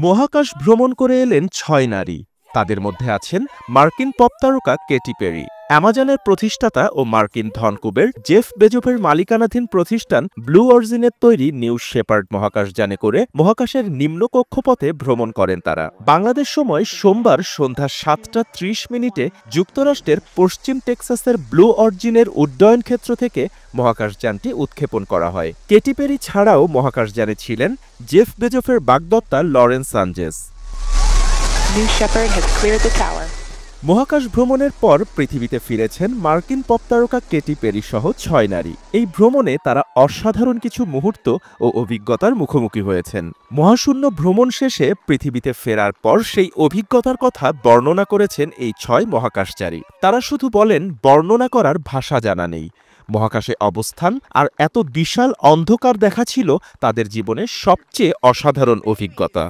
মহাকাশ ভ্রমণ করে এলেন ৬ নারী। তাদের মধ্যে আছেন মার্কিন পপ তারকা কেটি পেরি, অ্যামাজনের প্রতিষ্ঠাতা ও মার্কিন ধনকুবের জেফ বেজোসের মালিকানাধীন প্রতিষ্ঠান ব্লু অরিজিনের তৈরি নিউ শেপার্ড মহাকাশযানে করে মহাকাশের নিম্ন কক্ষপথে ভ্রমণ করেন তারা। বাংলাদেশ সময় সোমবার সন্ধ্যা ৭টা ৩০ যুক্তরাষ্ট্রের পশ্চিম টেক্সাসের ব্লু অরিজিনের উড্ডয়ন ক্ষেত্র থেকে মহাকাশযানটি উৎক্ষেপণ করা হয়। কেটি পেরি ছাড়াও মহাকাশযানে ছিলেন জেফ বেজোসের বাগদত্তা লরেন্স সানচেজ। মহাকাশ ভ্রমণের পর পৃথিবীতে ফিরেছেন মার্কিন পপ তারকা কেটি পেরি সহ ৬ নারী। এই ভ্রমণে তারা অসাধারণ কিছু মুহূর্ত ও অভিজ্ঞতার মুখোমুখি হয়েছেন। মহাশূন্য ভ্রমণ শেষে পৃথিবীতে ফেরার পর সেই অভিজ্ঞতার কথা বর্ণনা করেছেন এই ৬ মহাকাশচারী। তারা শুধু বলেন, বর্ণনা করার ভাষা জানা নেই। মহাকাশে অবস্থান আর এত বিশাল অন্ধকার দেখা ছিল তাদের জীবনের সবচেয়ে অসাধারণ অভিজ্ঞতা।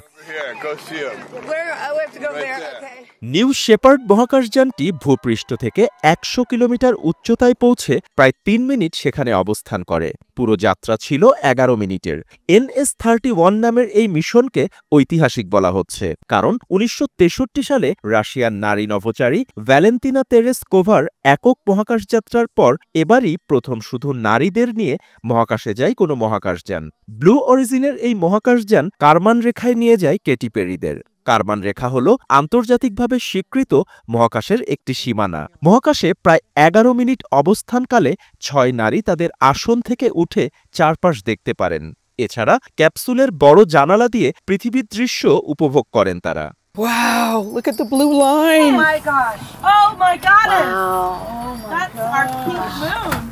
নিউ শেপার্ড মহাকাশযানটি ভূপৃষ্ঠ থেকে ১০০ কিলোমিটার উচ্চতায় পৌঁছে প্রায় ৩ মিনিট সেখানে অবস্থান করে। পুরো যাত্রা ছিল ১১ মিনিটের। NS-31 নামের এই মিশনকে ঐতিহাসিক বলা হচ্ছে, কারণ ১৯৬৩ সালে রাশিয়ার নারী নভোচারী ভ্যালেন্তিনা তেরেসকোভার একক মহাকাশযাত্রার পর এবারই প্রথম শুধু নারীদের নিয়ে মহাকাশে যায় কোনো মহাকাশযান। ব্লু অরিজিনের এই মহাকাশযান কারমান রেখায় নিয়ে যায় কেটি পেরিদের। কারমান রেখা হল আন্তর্জাতিকভাবে স্বীকৃত মহাকাশের একটি সীমানা। মহাকাশে প্রায় ১১ মিনিট অবস্থানকালে ৬ নারী তাদের আসন থেকে উঠে চারপাশ দেখতে পারেন। এছাড়া ক্যাপসুলের বড় জানালা দিয়ে পৃথিবীর দৃশ্য উপভোগ করেন তারা। Wow, look at the blue line. Oh my gosh. Oh my goddess. That's our pink moon.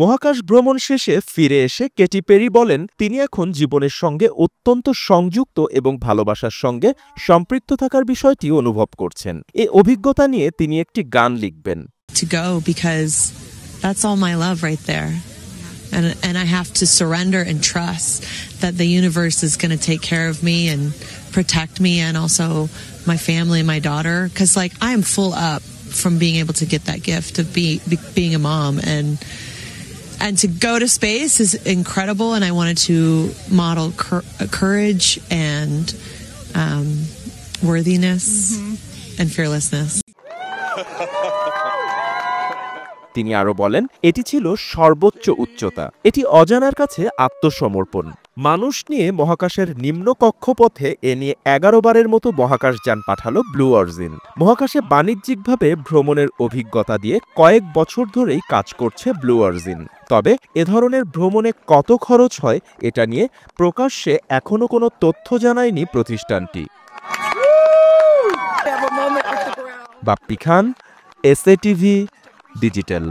মহাকাশ ভ্রমণ শেষে ফিরে এসে কেটি পেরি বলেন, তিনি এখন জীবনের সঙ্গে অত্যন্ত সংযুক্ত এবং ভালোবাসার সঙ্গে সম্পৃক্ত থাকার বিষয়টি অনুভব করছেন। এই অভিজ্ঞতা নিয়ে তিনি একটি গান লিখবেন। To go because that's all my love right there. And I have to surrender and trust that the universe is going to take care of me and protect me and also my family and my daughter, because like I am full up from being able to get that gift of being a mom, and to go to space is incredible, and I wanted to model courage and worthiness and fearlessness. তিনি আরো বলেন, এটি ছিল সর্বোচ্চ উচ্চতা। এটি অজানার কাছে আত্মসমর্পণ। মানুষ নিয়ে মহাকাশের নিম্ন কক্ষপথে এ নিয়ে ১১ বারের মতো মহাকাশযান পাঠালো ব্লু অরিজিন। মহাকাশে বাণিজ্যিকভাবে ভ্রমণের অভিজ্ঞতা দিয়ে কয়েক বছর ধরেই কাজ করছে ব্লু অরিজিন। তবে এ ধরনের ভ্রমণে কত খরচ হয় এটা নিয়ে প্রকাশ্যে এখনো কোনো তথ্য জানায়নি প্রতিষ্ঠানটি। বাপ্পি খান, SA TV ডিজিটাল।